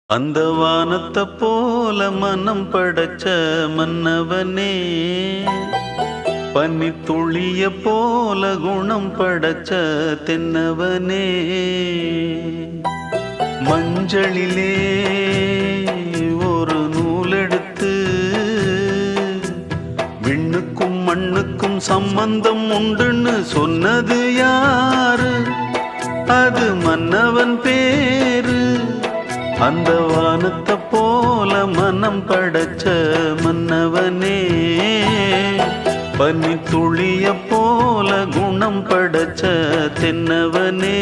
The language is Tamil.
அந்த வானத்தை போல மனம் படைச்ச மன்னவனே, பனி துளிய போல குணம் படைச்ச தென்னவனே, மஞ்சளிலே ஒரு நூலெடுத்து விண்ணுக்கும் மண்ணுக்கும் சம்பந்தம் உண்டுன்னு சொன்னது யாரு? அது மன்னவன் பேரு. அந்த வானத்தை போல மனம் படைச்ச மன்னவனே, பனி துளிய போல குணம் படைச்ச தென்னவனே.